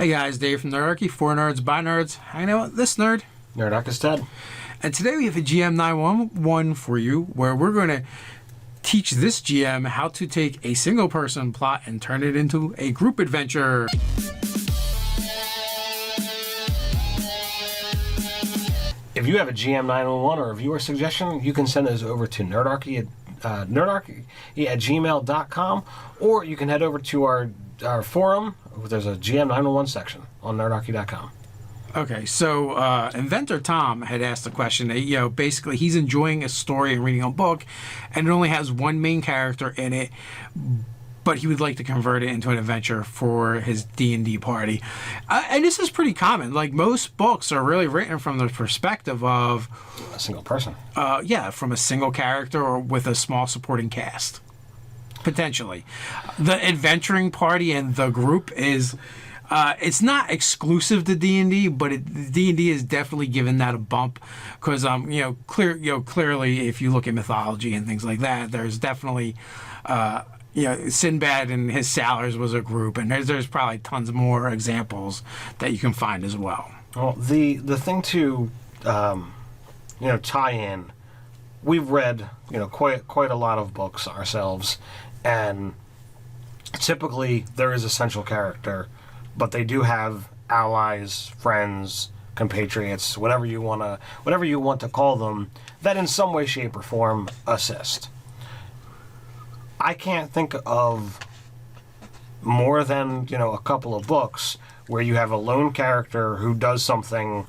Hey guys, Dave from Nerdarchy, for nerds, by nerds. I know this nerd. Nerdarchy Ted. And today we have a GM 911 for you, where we're going to teach this GM how to take a single person plot and turn it into a group adventure. If you have a GM 911 or a viewer suggestion, you can send those over to nerdarchy at gmail.com, or you can head over to our forum. There's a GM 911 section on nerdarchy.com. Okay, so Inventor Tom had asked the question that, basically he's enjoying a story and reading a book, and it only has one main character in it, but he would like to convert it into an adventure for his D&D party. And this is pretty common. Like, most books are really written from the perspective of A single person. From a single character or with a small supporting cast. Potentially. The adventuring party and the group is... it's not exclusive to D&D, but D&D is definitely given that a bump because, clearly, if you look at mythology and things like that, there's definitely, Sinbad and his sailors was a group, and there's probably tons more examples that you can find as well. Well, the thing to, tie in, we've read, quite a lot of books ourselves, and typically there is a central character, but they do have allies, friends, compatriots, whatever you want to call them, that in some way, shape, or form assist. I can't think of more than, a couple of books where you have a lone character who does something,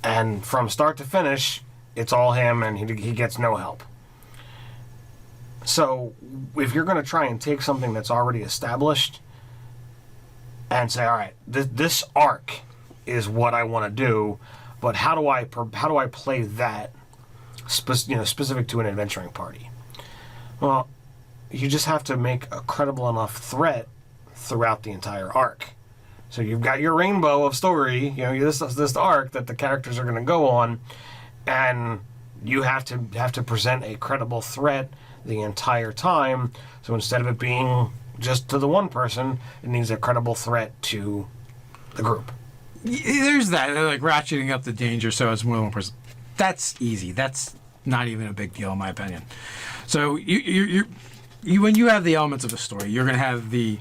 and from start to finish, it's all him, and he gets no help. So, if you're going to try and take something that's already established and say, all right, this arc is what I want to do, but how do I play that specific to an adventuring party? Well, you just have to make a credible enough threat throughout the entire arc. So you've got your rainbow of story, this arc that the characters are going to go on, and you have to present a credible threat the entire time. So instead of it being just to the one person, it needs a credible threat to the group. There's that, like ratcheting up the danger so it's more than one person. That's easy. That's not even a big deal in my opinion. So you when you have the elements of a story, you're going to have you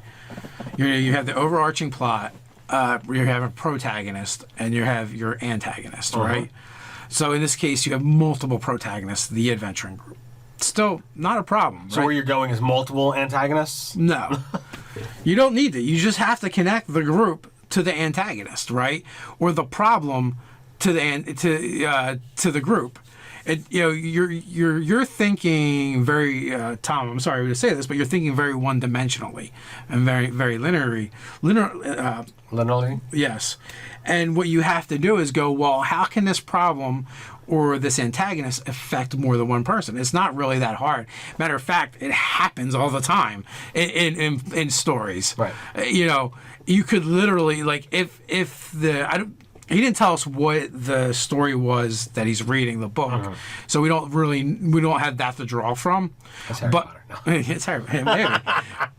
have the overarching plot. You have a protagonist and you have your antagonist, right? So in this case, you have multiple protagonists, the adventuring group. Still not a problem. So where you're going is multiple antagonists? No. You don't need to. You just have to connect the group to the antagonist, right? Or the problem to the group. You're thinking very Tom, I'm sorry to say this, but you're thinking very one-dimensionally and very very linearly. Linearly? Yes. And what you have to do is go, well, how can this problem or this antagonist affect more than one person? It's not really that hard. Matter of fact, it happens all the time in stories. Right. You could literally, like, he didn't tell us what the story was that he's reading, the book, so we don't have that to draw from. That's Harry Potter. No. It's Harry Potter.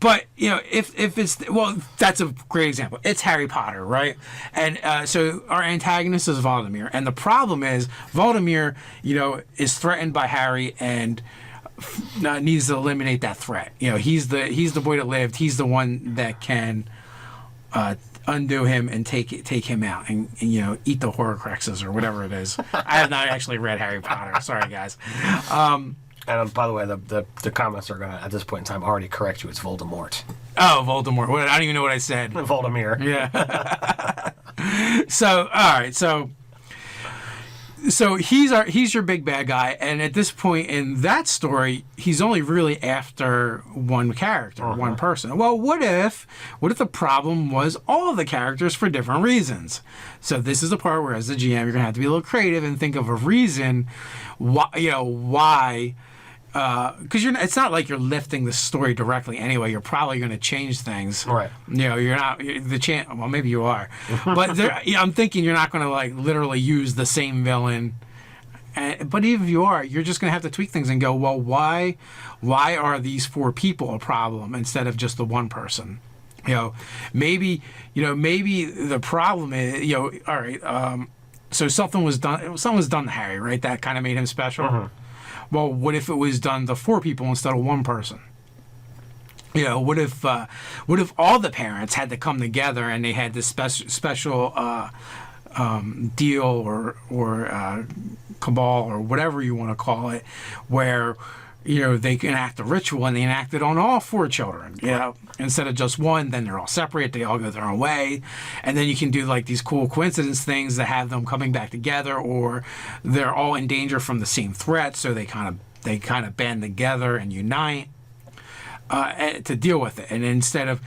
But if it's, that's a great example. It's Harry Potter, right? And so our antagonist is Voldemort, and the problem is Voldemort, is threatened by Harry and needs to eliminate that threat. He's the boy that lived. He's the one that can undo him and take him out and eat the Horcruxes or whatever it is. I have not actually read Harry Potter. Sorry, guys. And by the way, the comments are going to, at this point in time, already correct you. It's Voldemort. Oh, Voldemort. I don't even know what I said. Voldemort. Yeah. So, all right. So he's your big bad guy, and at this point in that story, he's only really after one character, one person. Well, what if the problem was all of the characters for different reasons? So this is the part where, as the GM, you're gonna have to be a little creative and think of a reason why. Because it's not like you're lifting the story directly anyway. You're probably going to change things, right? You're not well, maybe you are, but I'm thinking you're not going to like literally use the same villain. But even if you are, you're just going to have to tweak things and go, well, why are these four people a problem instead of just the one person? Maybe the problem is, all right, so something was done to Harry, right? That kind of made him special. Mm-hmm. Well, what if it was done to 4 people instead of 1 person? What if all the parents had to come together and they had this special deal or cabal or whatever you want to call it, where they can enact a ritual and they enact it on all 4 children. Instead of just 1, then they're all separate. They all go their own way, and then you can do like these cool coincidence things that have them coming back together, or they're all in danger from the same threat, so they kind of band together and unite. To deal with it, and instead of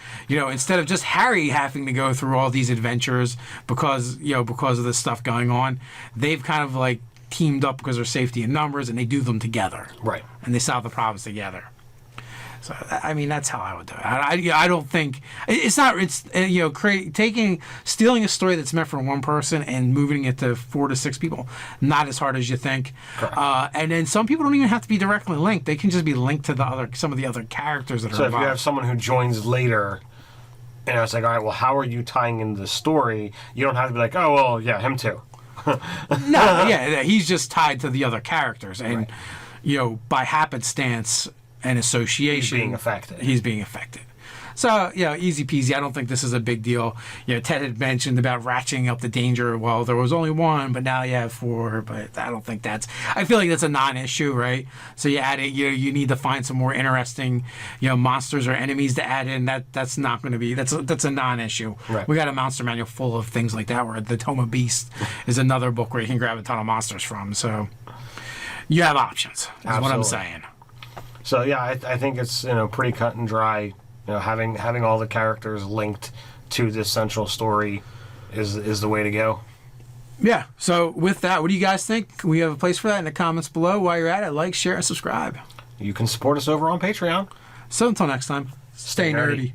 just Harry having to go through all these adventures because of this stuff going on, they've kind of like teamed up because of safety in numbers, and they do them together, right? And they solve the problems together. So I mean, that's how I would do it. I don't think it's stealing a story that's meant for 1 person and moving it to 4 to 6 people, not as hard as you think. And then some people don't even have to be directly linked; they can just be linked to some of the other characters that are involved. So if you have someone who joins later, it's like, all right, well, how are you tying into the story? You don't have to be like, oh, well, yeah, him too. He's just tied to the other characters, and by happenstance and association, he's being affected. So, easy peasy. I don't think this is a big deal. Ted had mentioned about ratcheting up the danger. Well, there was only 1, but now you have 4. But I don't think I feel like that's a non-issue, right? So you add it. You need to find some more interesting, monsters or enemies to add in. That's not going to be. That's a non-issue. Right. We got a monster manual full of things like that. Where the Tome of Beast is another book where you can grab a ton of monsters from. So you have options. Is what I'm saying. So yeah, I think it's pretty cut and dry. Having all the characters linked to this central story is the way to go. Yeah. So with that, what do you guys think? We have a place for that in the comments below. While you're at it, like, share, and subscribe. You can support us over on Patreon. So until next time, stay nerdy.